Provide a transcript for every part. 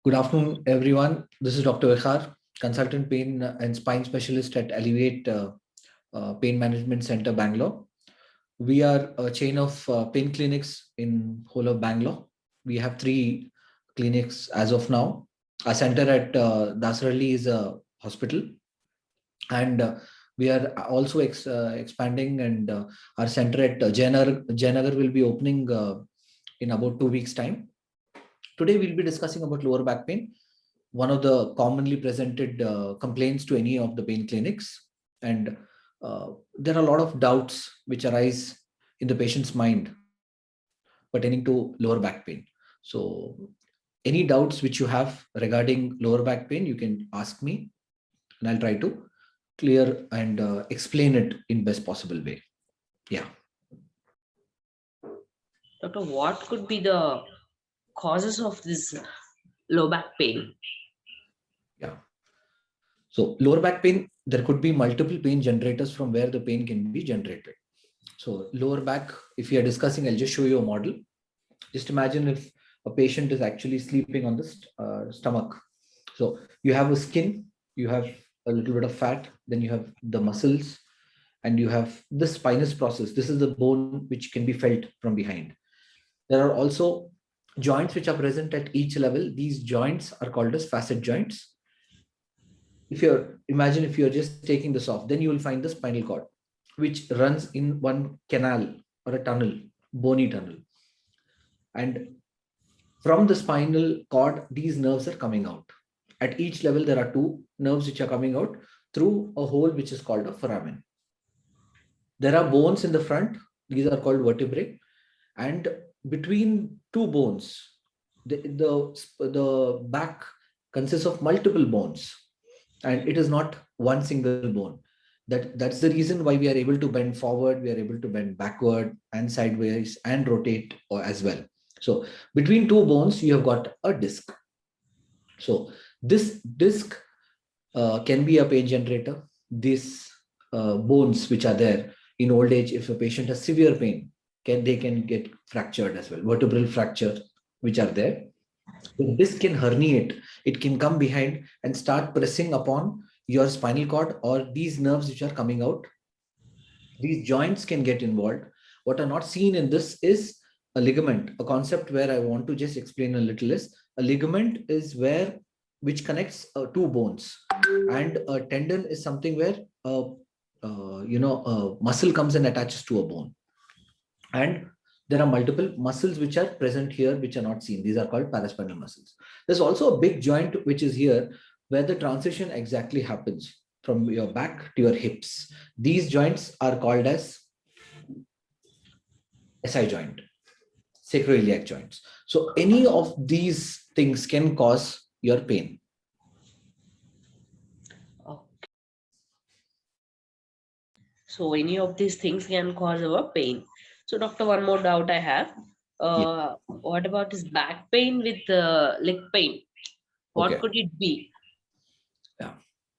Good afternoon, everyone. This is Dr. Wiquar, consultant pain and spine specialist at Alleviate Pain Management Center, Bangalore. We are a chain of pain clinics in whole of Bangalore. We have 3 clinics as of now. Our center at Dasaralli is a hospital, and we are also expanding. And our center at Jayanagar will be opening in about 2 weeks' time. Today, we'll be discussing about lower back pain, one of the commonly presented complaints to any of the pain clinics. And there are a lot of doubts which arise in the patient's mind pertaining to lower back pain. So any doubts which you have regarding lower back pain, you can ask me and I'll try to clear and explain it in best possible way. Yeah. Doctor, what could be the causes of this low back pain? Yeah. So lower back pain, there could be multiple pain generators from where the pain can be generated. So lower back, if we are discussing, I'll just show you a model. Just imagine if a patient is actually sleeping on the stomach. So you have a skin, you have a little bit of fat, then you have the muscles, and you have the spinous process. This is the bone which can be felt from behind. There are also joints which are present at each level. These joints are called as facet joints. If you're just taking this off, then you will find the spinal cord, which runs in one canal or a tunnel, bony tunnel. And from the spinal cord, these nerves are coming out. At each level, there are 2 nerves which are coming out through a hole which is called a foramen. There are bones in the front. These are called vertebrae. And between 2 bones, the back consists of multiple bones. And it is not one single bone. That's the reason why we are able to bend forward, we are able to bend backward and sideways and rotate as well. So between 2 bones, you have got a disc. So this disc can be a pain generator. These bones which are there in old age, if a patient has severe pain, they can get fractured as well, vertebral fracture which are there. The disc can herniate. It can come behind and start pressing upon your spinal cord or these nerves which are coming out. These joints can get involved. What are not seen in this is a ligament. A concept where I want to just explain a little is a ligament is which connects 2 bones, and a tendon is something where a muscle comes and attaches to a bone. And there are multiple muscles which are present here, which are not seen. These are called paraspinal muscles. There's also a big joint which is here, where the transition exactly happens from your back to your hips. These joints are called as SI joint, sacroiliac joints. So any of these things can cause your pain. Okay. So any of these things can cause our pain. So doctor, one more doubt I have. What about this back pain with leg pain? What could it be? Yeah.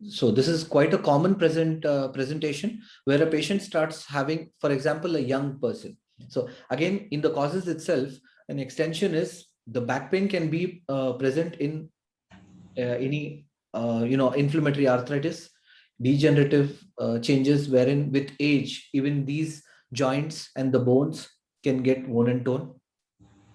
So this is quite a common presentation where a patient starts having, for example, a young person. So again, in the causes itself, an extension is the back pain can be present in any inflammatory arthritis, degenerative changes, wherein with age, even these joints and the bones can get worn and torn.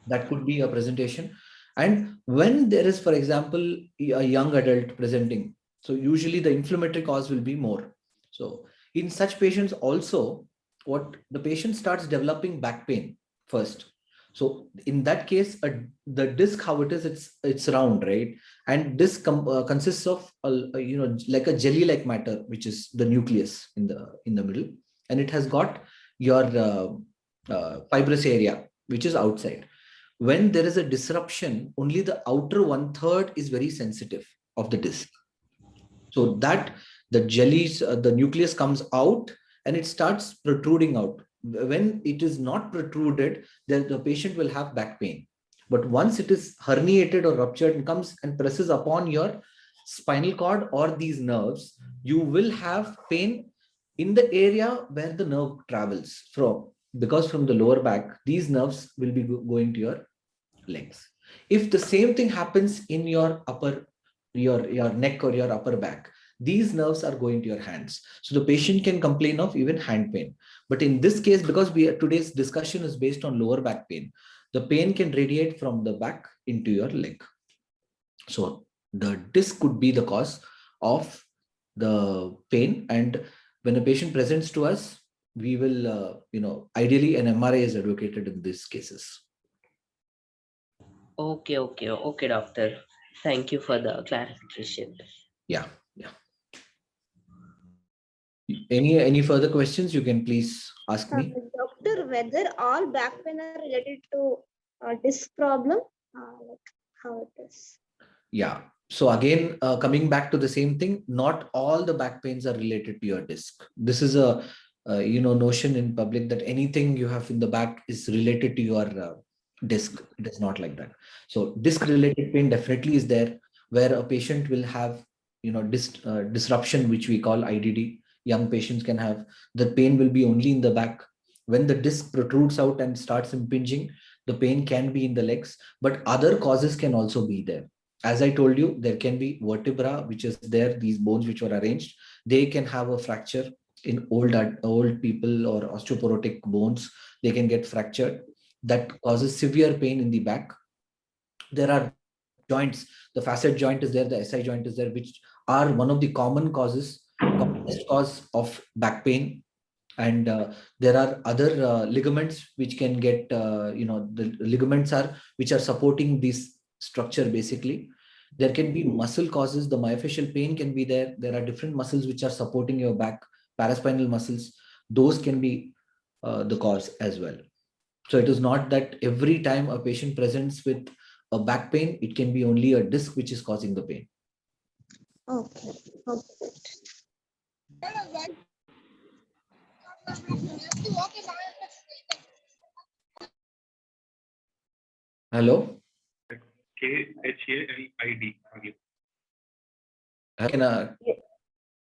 That could be a presentation. And when there is, for example, a young adult presenting, so usually the inflammatory cause will be more. So in such patients also, what the patient starts developing back pain first. So in that case, the disc, how it is, it's round, right? And this consists of like a jelly-like matter, which is the nucleus in the middle, and it has got your fibrous area, which is outside. When there is a disruption, only the outer 1/3 is very sensitive of the disc. So that the jellies, the nucleus comes out and it starts protruding out. When it is not protruded, then the patient will have back pain. But once it is herniated or ruptured and comes and presses upon your spinal cord or these nerves, you will have pain in the area where the nerve travels from, because from the lower back, these nerves will be going to your legs. If the same thing happens in your your neck or your upper back, these nerves are going to your hands. So the patient can complain of even hand pain. But in this case, because today's discussion is based on lower back pain, the pain can radiate from the back into your leg. So the disc could be the cause of the pain. And when a patient presents to us, we will, ideally an MRI is advocated in these cases. Okay, doctor. Thank you for the clarification. Yeah. Any further questions, you can please ask me. Doctor, whether all back pain are related to disc problem, like how it is? Yeah. So again, coming back to the same thing, not all the back pains are related to your disc. This is a notion in public that anything you have in the back is related to your disc. It is not like that. So disc related pain definitely is there, where a patient will have disruption, which we call IDD. Young patients can have. The pain will be only in the back. When the disc protrudes out and starts impinging, the pain can be in the legs, but other causes can also be there. As I told you, there can be vertebra, which is there, these bones which were arranged. They can have a fracture in old people, or osteoporotic bones. They can get fractured. That causes severe pain in the back. There are joints. The facet joint is there, the SI joint is there, which are one of the commonest cause of back pain. And there are other ligaments which can get, the ligaments are which are supporting this structure basically. There can be muscle causes. The myofascial pain can be there. There are different muscles which are supporting your back, paraspinal muscles. Those can be the cause as well. So it is not that every time a patient presents with a back pain, it can be only a disc which is causing the pain. Okay. Hello? KHALID. Can,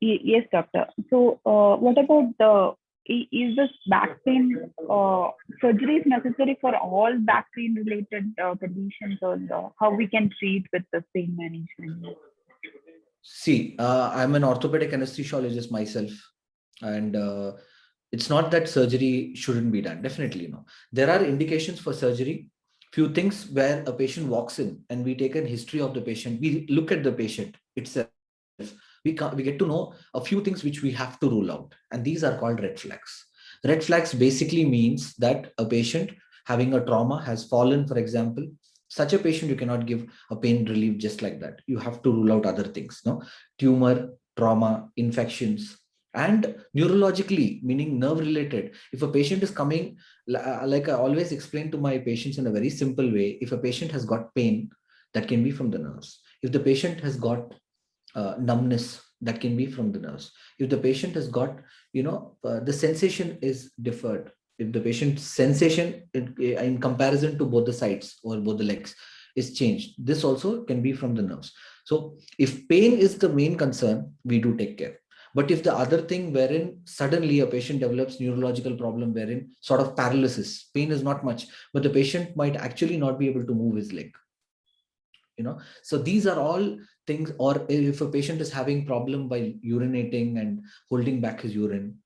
Yes, doctor. So, what about is this back pain surgery is necessary for all back pain related conditions, or how we can treat with the pain management? See, I'm an orthopedic anesthesiologist myself, and it's not that surgery shouldn't be done. Definitely, there are indications for surgery. Few things where a patient walks in and we take a history of the patient, we look at the patient itself, we get to know a few things which we have to rule out, and these are called red flags. Red flags basically means that a patient having a trauma has fallen, for example. Such a patient, you cannot give a pain relief just like that. You have to rule out other things, tumor, trauma, infections, and neurologically, meaning nerve related. If a patient is coming, like I always explain to my patients in a very simple way, if a patient has got pain, that can be from the nerves. If the patient has got numbness, that can be from the nerves. If the patient has got, the sensation is deferred. If the patient's sensation in comparison to both the sides or both the legs is changed, this also can be from the nerves. So if pain is the main concern, we do take care. But if the other thing wherein suddenly a patient develops neurological problem, wherein sort of paralysis, pain is not much, but the patient might actually not be able to move his leg. So these are all things. Or if a patient is having problem while urinating and holding back his urine,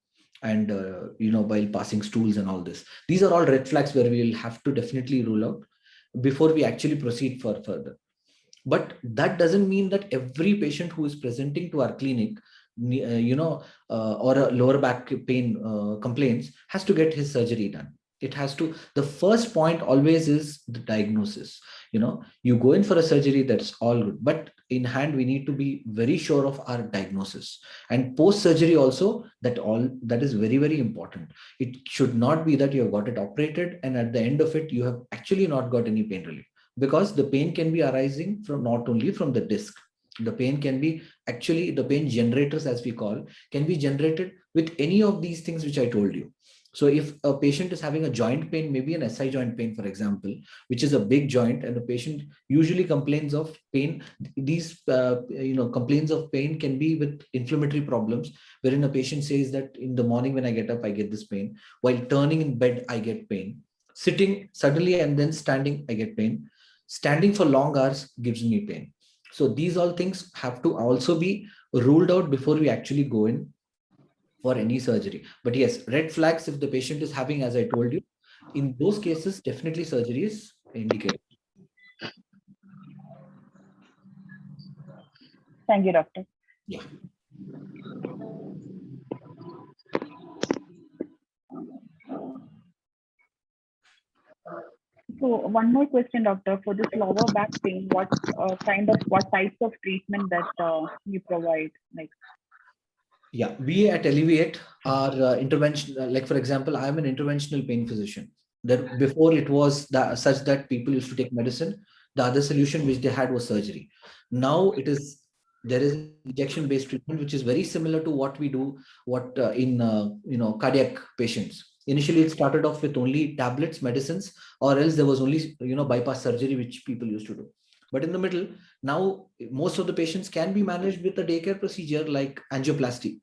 and while passing stools and all this, these are all red flags where we will have to definitely rule out before we actually proceed for further. But that doesn't mean that every patient who is presenting to our clinic, or a lower back pain complaints, has to get his surgery done. It has to. The first point always is the diagnosis. You go in for a surgery, that's all good, but in hand we need to be very sure of our diagnosis. And post surgery also, that is very, very important. It should not be that you have got it operated and at the end of it you have actually not got any pain relief, because the pain can be arising from not only from the disc. The pain can be, actually the pain generators, as we call, can be generated with any of these things which I told you. So if a patient is having a joint pain, maybe an SI joint pain, for example, which is a big joint, and the patient usually complains of pain, these complaints of pain can be with inflammatory problems, wherein a patient says that in the morning when I get up, I get this pain. While turning in bed, I get pain. Sitting suddenly and then standing, I get pain. Standing for long hours gives knee pain. So these all things have to also be ruled out before we actually go in for any surgery. But yes, red flags if the patient is having, as I told you, in those cases, definitely surgery is indicated. Thank you, doctor. Yeah. So one more question, doctor. For this lower back pain, what types of treatment that you provide? Like, Yeah, we at Alleviate are intervention. Like for example, I'm an interventional pain physician. That before it was such that people used to take medicine. The other solution which they had was surgery. Now there is injection-based treatment which is very similar to what we do. What in cardiac patients. Initially, it started off with only tablets, medicines, or else there was only bypass surgery which people used to do. But in the middle, now most of the patients can be managed with a daycare procedure like angioplasty,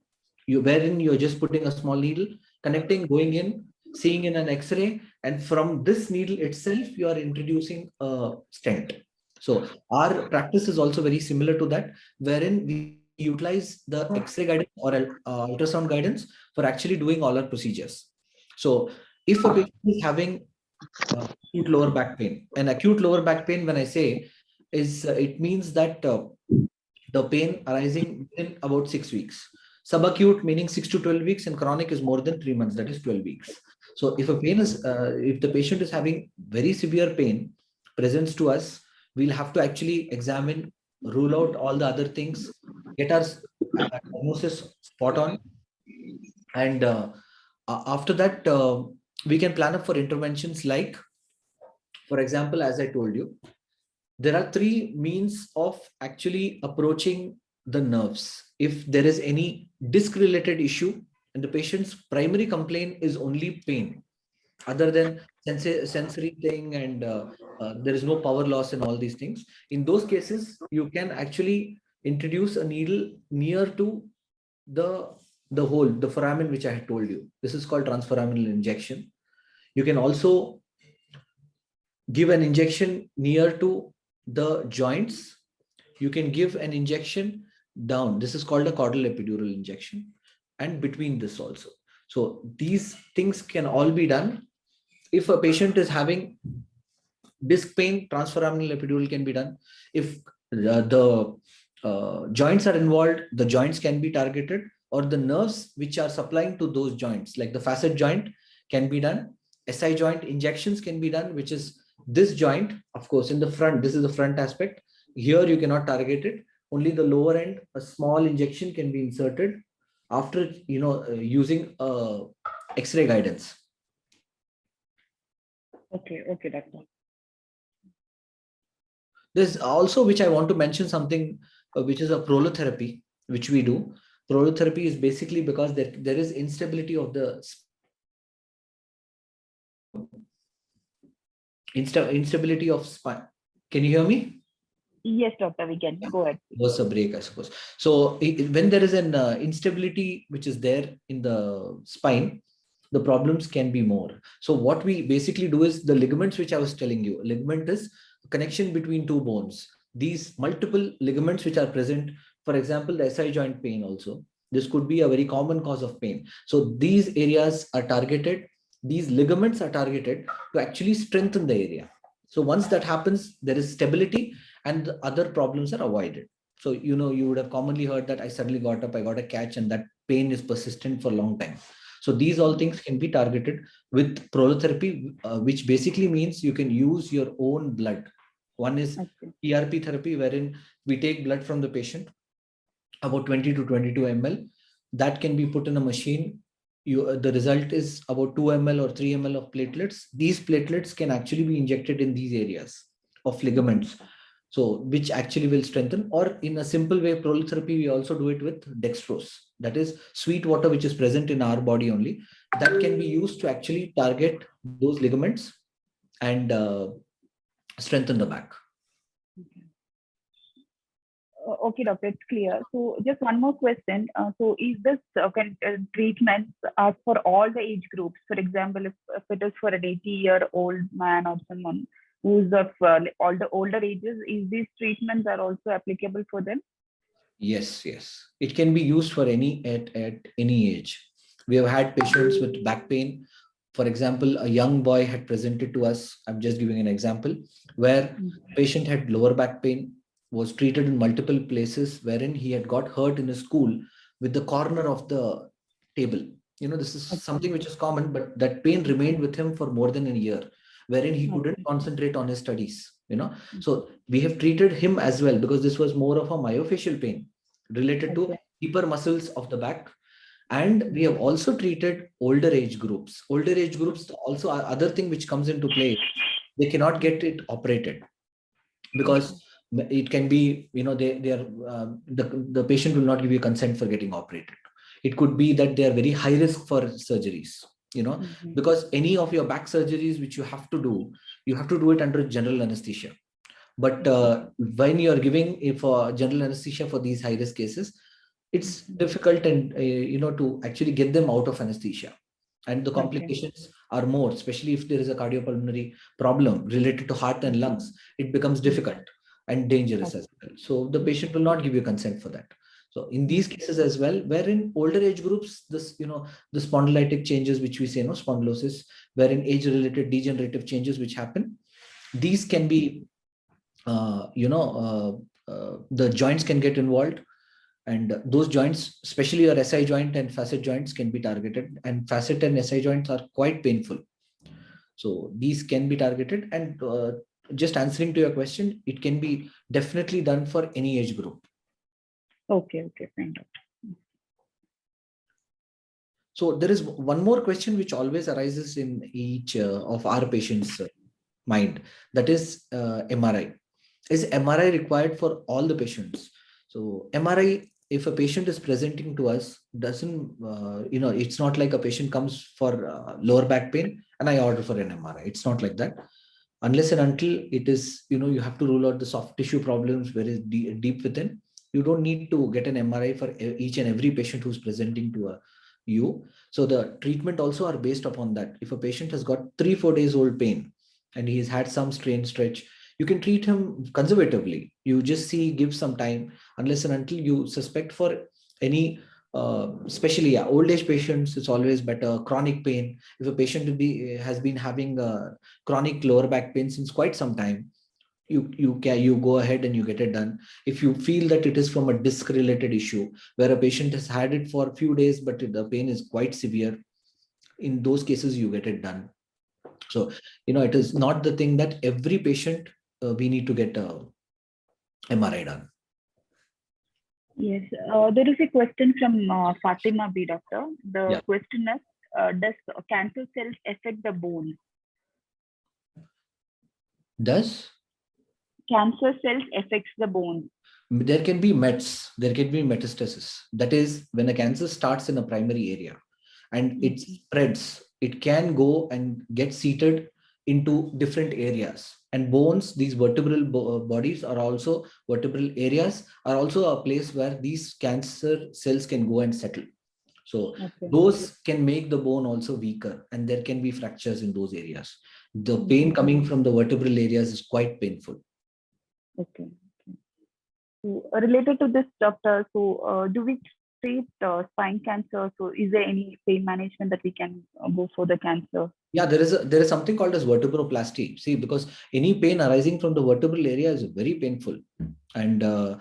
wherein you're just putting a small needle, connecting, going in, seeing in an X-ray, and from this needle itself, you are introducing a stent. So our practice is also very similar to that, wherein we utilize the X-ray guidance or ultrasound guidance for actually doing all our procedures. So if a patient is having acute lower back pain, and acute lower back pain, when I say, is it means that the pain arising within about 6 weeks. Subacute meaning 6 to 12 weeks, and chronic is more than 3 months, that is 12 weeks. So if if the patient is having very severe pain, presents to us, we'll have to actually examine, rule out all the other things, get our diagnosis spot on, and after that, we can plan up for interventions like, for example, as I told you, there are three means of actually approaching the nerves. If there is any disc related issue and the patient's primary complaint is only pain, other than sensory thing, and there is no power loss and all these things, in those cases, you can actually introduce a needle near to the hole, the foramen, which I had told you. This is called transforaminal injection. You can also give an injection near to the joints. You can give an injection down. This is called a caudal epidural injection, and between this also. So these things can all be done. If a patient is having disc pain, transforaminal epidural can be done. If the joints are involved, the joints can be targeted, or the nerves which are supplying to those joints, like the facet joint, can be done. SI joint injections can be done, which is this joint, of course, in the front. This is the front aspect. Here you cannot target it. Only the lower end, a small injection can be inserted after using X-ray guidance. okay, doctor. There's also, which I want to mention, something which is a prolotherapy, which we do. Prolotherapy is basically because there is instability of the instability of spine. Can you hear me? Yes, doctor, we can go ahead. It was a break, I suppose. So when there is an instability which is there in the spine, the problems can be more. So what we basically do is the ligaments, which I was telling you. Ligament is a connection between two bones. These multiple ligaments which are present, for example, the SI joint pain also. This could be a very common cause of pain. So these areas are targeted. These ligaments are targeted to actually strengthen the area. So once that happens, there is stability and the other problems are avoided. So, you would have commonly heard that I suddenly got up, I got a catch, and that pain is persistent for a long time. So these all things can be targeted with prolotherapy, which basically means you can use your own blood. One is PRP therapy, wherein we take blood from the patient, about 20 to 22 ml. That can be put in a machine. The result is about 2 ml or 3 ml of platelets. These platelets can actually be injected in these areas of ligaments. So which actually will strengthen, or in a simple way, prolotherapy, we also do it with dextrose. That is sweet water, which is present in our body only. That can be used to actually target those ligaments and strengthen the back. Okay, doctor, it's clear. So just one more question. So is this treatment for all the age groups? For example, if it is for an 80-year-old man or someone, who's of all the older ages, is these treatments are also applicable for them? Yes, yes. It can be used for at any age. We have had patients with back pain. For example, a young boy had presented to us. I'm just giving an example where patient had lower back pain, was treated in multiple places, wherein he had got hurt in his school with the corner of the table. This is something which is common, but that pain remained with him for more than a year, wherein he couldn't concentrate on his studies. So we have treated him as well because this was more of a myofascial pain related to deeper muscles of the back. And we have also treated older age groups. Older age groups also are other thing which comes into play. They cannot get it operated because it can be, they are the patient will not give you consent for getting operated. It could be that they are very high risk for surgeries, because any of your back surgeries which you have to do it under general anesthesia. But when you are giving general anesthesia for these high risk cases, it's difficult and to actually get them out of anesthesia, and the complications are more, especially if there is a cardiopulmonary problem related to heart and lungs. It becomes difficult and dangerous as well. So the patient will not give you consent for that. So in these cases as well, where in older age groups, this the spondylitic changes which we say, spondylosis, wherein age related degenerative changes which happen, these can be the joints can get involved, and those joints, especially your SI joint and facet joints, can be targeted, and facet and SI joints are quite painful. So these can be targeted, and just answering to your question, it can be definitely done for any age group. Okay, fine. So there is one more question which always arises in each of our patients' mind, that is MRI. Is MRI required for all the patients? So MRI, if a patient is presenting to us, doesn't, it's not like a patient comes for lower back pain and I order for an MRI. It's not like that. Unless and until it is, you have to rule out the soft tissue problems very deep within. You don't need to get an MRI for each and every patient who's presenting to you. So the treatment also are based upon that. If a patient has got 3-4 days old pain and he's had some strain stretch, you can treat him conservatively. You just give some time, unless and until you suspect for any, especially old age patients, it's always better. Chronic pain, if a patient has been having chronic lower back pain since quite some time, you go ahead and you get it done. If you feel that it is from a disc related issue where a patient has had it for a few days but the pain is quite severe, in those cases you get it done. So it is not the thing that every patient we need to get a MRI done. Yes, there is a question from Fatima B, doctor. The question is, does cancer cells affect the bone? Does cancer cells affects the bone? There can be METs, there can be metastasis. That is when a cancer starts in a primary area and it spreads, it can go and get seated into different areas. And bones, these vertebral bodies are also, vertebral areas are also a place where these cancer cells can go and settle. So those can make the bone also weaker and there can be fractures in those areas. The pain coming from the vertebral areas is quite painful. Okay. So, related to this, doctor, so do we treat spine cancer? So is there any pain management that we can go for the cancer? Yeah, there is something called as vertebroplasty. See, because any pain arising from the vertebral area is very painful, and the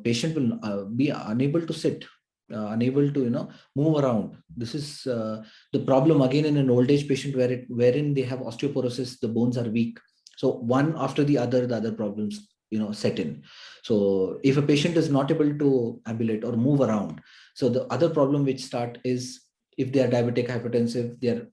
patient will be unable to sit, unable to move around. This is the problem again in an old age patient wherein they have osteoporosis, the bones are weak. So one after the other problems set in. So if a patient is not able to ambulate or move around, so the other problem which start is if they are diabetic, hypertensive, their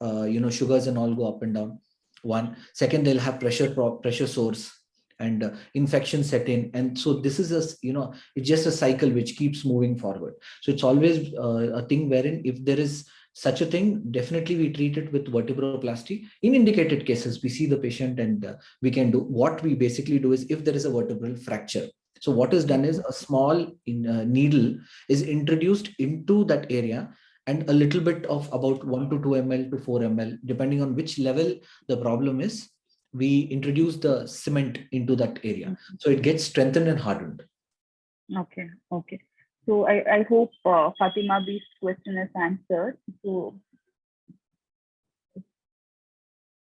sugars and all go up and down. One. Second, they'll have pressure sores and infection set in. And so this is it's just a cycle which keeps moving forward. So it's always a thing wherein if there is such a thing, definitely we treat it with vertebroplasty. In indicated cases, we see the patient and we can do. What we basically do is if there is a vertebral fracture. So what is done is a small needle is introduced into that area, and a little bit of about 1 to 2 ml to 4 ml, depending on which level the problem is we introduce the cement into that area. So it gets strengthened and hardened. Okay. Okay. So I hope Fatima B's question is answered. So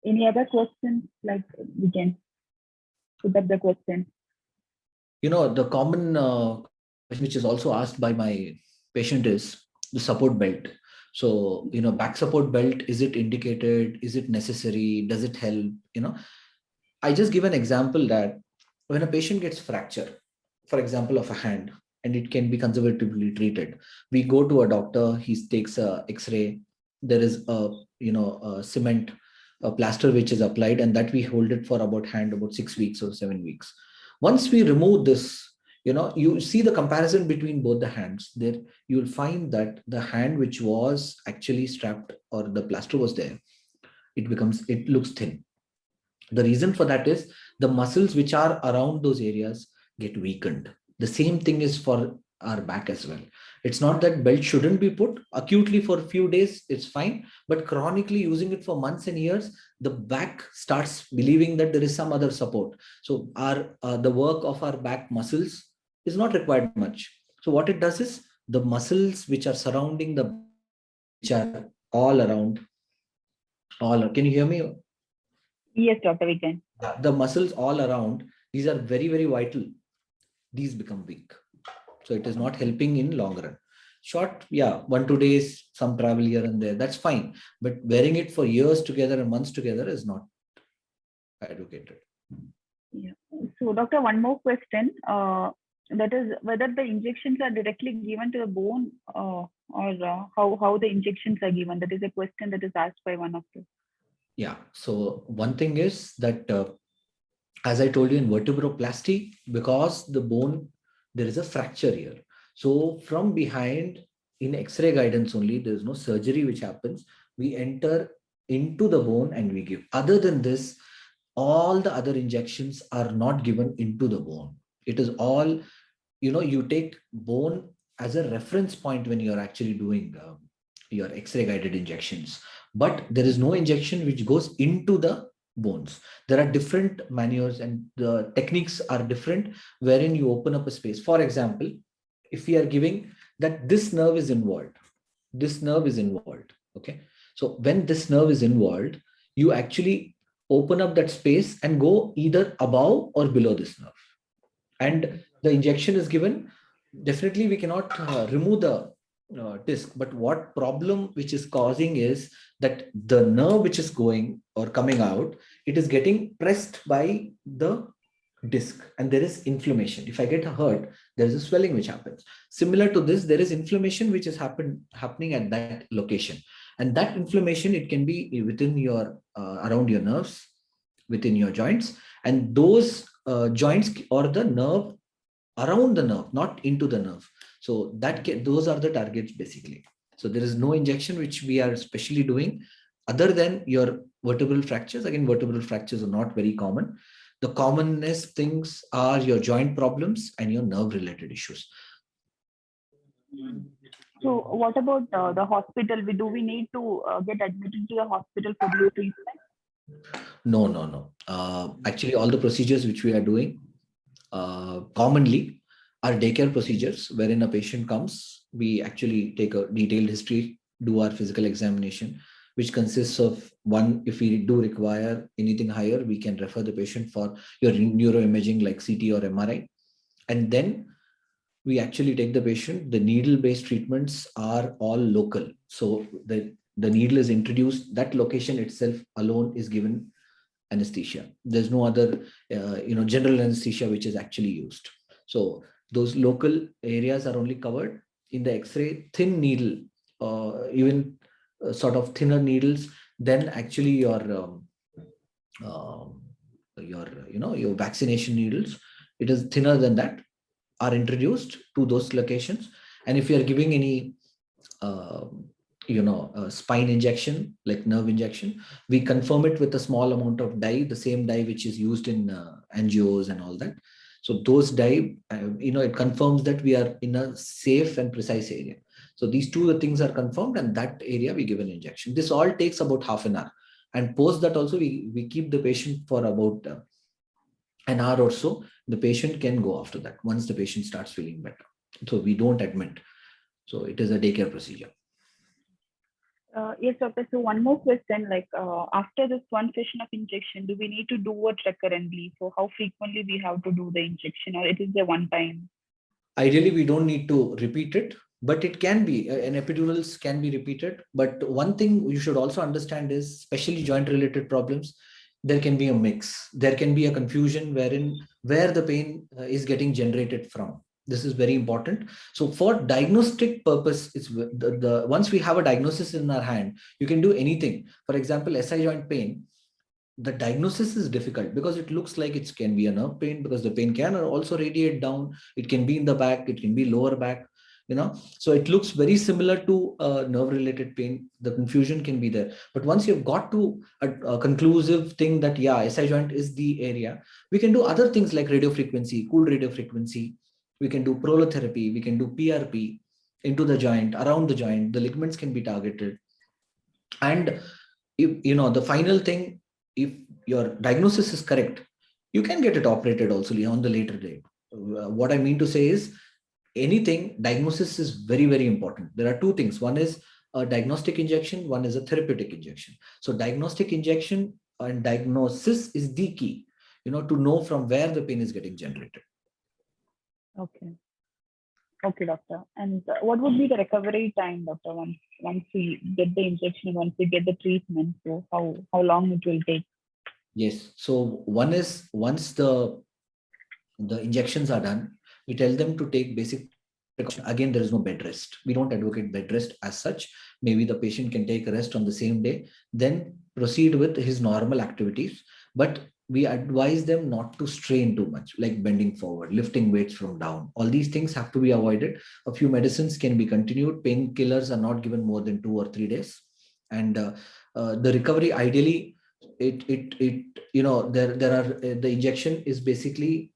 any other questions? Like we can put up the question. The common question which is also asked by my patient is the support belt. So, back support belt, is it indicated? Is it necessary? Does it help? I just give an example that when a patient gets fracture, for example, of a hand, and it can be conservatively treated, we go to a doctor, he takes a X-ray, there is a cement, a plaster which is applied, and that we hold it for about 6 weeks or 7 weeks. Once we remove this, you see the comparison between both the hands. There, you'll find that the hand which was actually strapped or the plaster was there, it looks thin. The reason for that is the muscles which are around those areas get weakened. The same thing is for our back as well. It's not that belt shouldn't be put acutely for a few days, it's fine, but chronically using it for months and years, the back starts believing that there is some other support. So the work of our back muscles is not required much. So what it does is the muscles which are surrounding which are all around, can you hear me? Yes, Dr. We can. The muscles all around, these are very, very vital. These become weak. So it is not helping in long run. Short, 1-2 days, some travel here and there, that's fine. But wearing it for years together and months together is not advocated. Yeah. So, doctor, one more question. That is whether the injections are directly given to the bone or how the injections are given. That is a question that is asked by one of you. Yeah. So one thing is that, as I told you in vertebroplasty, because the bone, there is a fracture here. So from behind, in X-ray guidance only, there is no surgery which happens. We enter into the bone and we give. Other than this, all the other injections are not given into the bone. It is all, you take bone as a reference point when you're actually doing your X-ray guided injections. But there is no injection which goes into the bones. There are different maneuvers and the techniques are different wherein you open up a space. For example, if we are giving that this nerve is involved, okay? So when this nerve is involved, you actually open up that space and go either above or below this nerve. And the injection is given. Definitely we cannot remove the disc, but what problem which is causing is that the nerve which is going or coming out, it is getting pressed by the disc and there is inflammation. If I get hurt, there is a swelling which happens. Similar to this, there is inflammation which is happening at that location. And that inflammation, it can be within your, around your nerves, within your joints, and those joints or the nerve around the nerve, not into the nerve. So those are the targets basically. So there is no injection which we are specially doing other than your vertebral fractures. Again, vertebral fractures are not very common. The commonest things are your joint problems and your nerve related issues. So what about the hospital? Do we need to get admitted to the hospital for the treatment? No. Actually, all the procedures which we are doing commonly are daycare procedures wherein a patient comes, we actually take a detailed history, do our physical examination, which consists of one, if we do require anything higher, we can refer the patient for your neuroimaging like CT or MRI. And then we actually take the patient. The needle-based treatments are all local. So the needle is introduced, that location itself alone is given anesthesia. There's no other, general anesthesia which is actually used. So those local areas are only covered. In the X-ray, thin needle, even sort of thinner needles, then actually your vaccination needles, it is thinner than that, are introduced to those locations. And if you are giving any spine injection like nerve injection, we confirm it with a small amount of dye, the same dye which is used in angios and all that. So those dye, it confirms that we are in a safe and precise area. So these two things are confirmed, and that area we give an injection. This all takes about half an hour. And post that also, we keep the patient for about an hour or so. The patient can go after that once the patient starts feeling better. So we don't admit. So it is a daycare procedure. Yes, doctor. So one more question, like after this one session of injection, do we need to do it recurrently? So how frequently we have to do the injection, or it is a one time? Ideally, we don't need to repeat it, but it can be, an epidurals can be repeated. But one thing you should also understand is, especially joint related problems, there can be a mix. There can be a confusion where the pain is getting generated from. This is very important. So for diagnostic purpose, it's the once we have a diagnosis in our hand, you can do anything. For example, SI joint pain, the diagnosis is difficult because it looks like it can be a nerve pain, because the pain can also radiate down. It can be in the back, it can be lower back, so it looks very similar to nerve related pain. The confusion can be there, but once you've got to a conclusive thing that yeah, SI joint is the area, we can do other things like radio frequency, cool radio frequency. We can do prolotherapy, we can do PRP into the joint, around the joint. The ligaments can be targeted. And if the final thing, if your diagnosis is correct, you can get it operated also on the later date. What I mean to say is, anything, diagnosis is very, very important. There are two things. One is a diagnostic injection, one is a therapeutic injection. So diagnostic injection and diagnosis is the key, to know from where the pain is getting generated. Okay. Okay, doctor. And what would be the recovery time, doctor, once we get the injection, once we get the treatment? So how long it will take? Yes. So one is, once the injections are done, we tell them to take basic precaution. Again, there is no bed rest. We don't advocate bed rest as such. Maybe the patient can take a rest on the same day, then proceed with his normal activities. But we advise them not to strain too much, like bending forward, lifting weights from down. All these things have to be avoided. A few medicines can be continued. Painkillers are not given more than 2 or 3 days. And the recovery, ideally, there are the injection is basically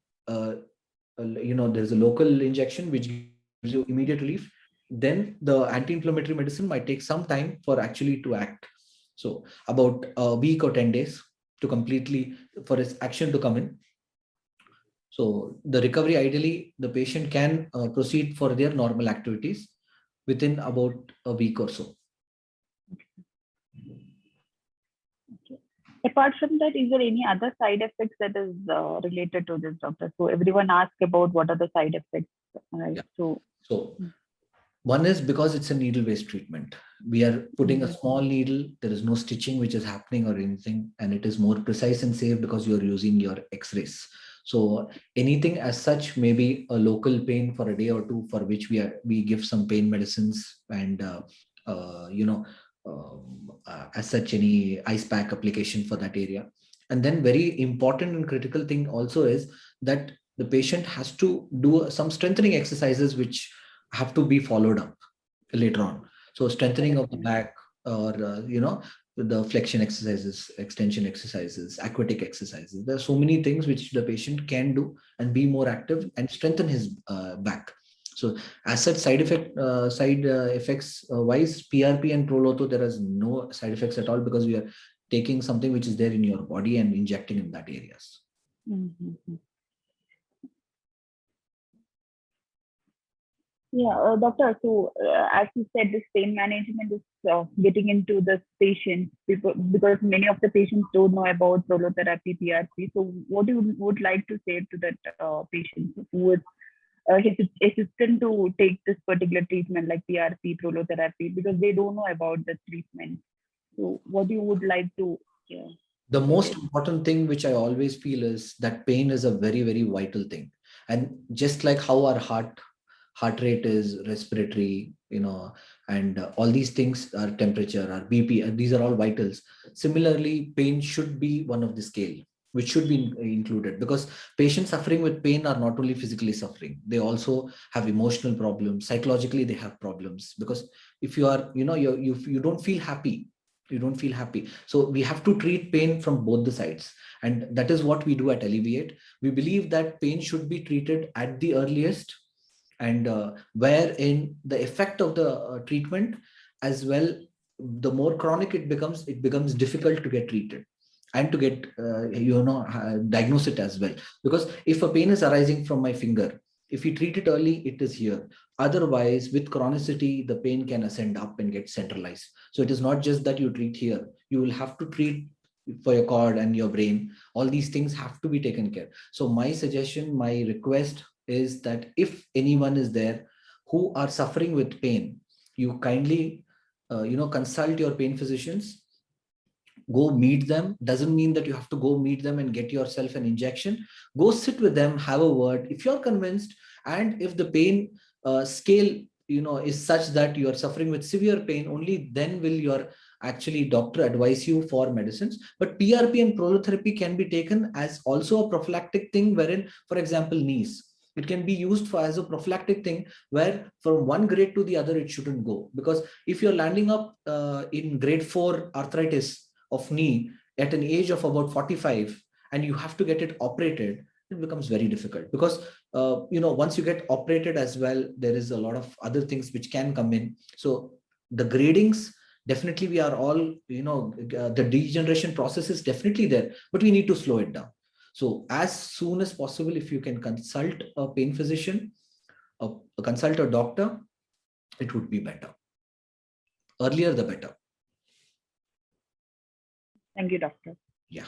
there's a local injection which gives you immediate relief. Then the anti-inflammatory medicine might take some time for actually to act. So about a week or 10 days to completely, for its action to come in. So the recovery, ideally, the patient can proceed for their normal activities within about a week or so. Apart from that, is there any other side effects that is related to this, doctor? So everyone asks about what are the side effects, right? Yeah. So one is because it's a needle-based treatment. We are putting a small needle. There is no stitching which is happening or anything, and it is more precise and safe because you're using your X-rays. So anything as such, maybe a local pain for a day or two, for which we give some pain medicines, and as such, any ice pack application for that area. And then very important and critical thing also is that the patient has to do some strengthening exercises which have to be followed up later on. So strengthening of the back, or the flexion exercises, extension exercises, aquatic exercises. There are so many things which the patient can do and be more active and strengthen his back. So as such, side effects wise, PRP and Prolotho, there is no side effects at all, because we are taking something which is there in your body and injecting in that areas. Yeah, doctor. So as you said, this pain management is getting into the patients, because many of the patients don't know about prolotherapy, PRP. So what you would like to say to that patient who is hesitant to take this particular treatment like PRP, prolotherapy, because they don't know about the treatment? So what you would like to? Yeah. The most important thing which I always feel is that pain is a very, very vital thing. And just like how our heart rate is, respiratory, and all these things, our temperature, our BP, these are all vitals. Similarly, pain should be one of the scale which should be included, because patients suffering with pain are not only physically suffering, they also have emotional problems. Psychologically, they have problems, because if you are, you don't feel happy, so we have to treat pain from both the sides. And that is what we do at Alleviate. We believe that pain should be treated at the earliest, and wherein the effect of the treatment as well the more chronic it becomes difficult to get treated and to get, diagnose it as well. Because if a pain is arising from my finger, if we treat it early, it is here. Otherwise, with chronicity, the pain can ascend up and get centralized. So it is not just that you treat here, you will have to treat for your cord and your brain. All these things have to be taken care. So my suggestion, my request is that if anyone is there who are suffering with pain, you kindly, consult your pain physicians, go meet them. Doesn't mean that you have to go meet them and get yourself an injection. Go sit with them, have a word. If you're convinced, and if the pain scale is such that you are suffering with severe pain, only then will your actually doctor advise you for medicines. But PRP and prolotherapy can be taken as also a prophylactic thing, wherein, for example, knees, it can be used for as a prophylactic thing, where from one grade to the other it shouldn't go. Because if you're landing up in grade 4 arthritis of knee at an age of about 45, and you have to get it operated, it becomes very difficult. Because once you get operated as well, there is a lot of other things which can come in. So the gradings, definitely we are all, the degeneration process is definitely there, but we need to slow it down. So as soon as possible, if you can consult a pain physician, consult a doctor, it would be better. Earlier the better. Thank you, doctor. Yeah.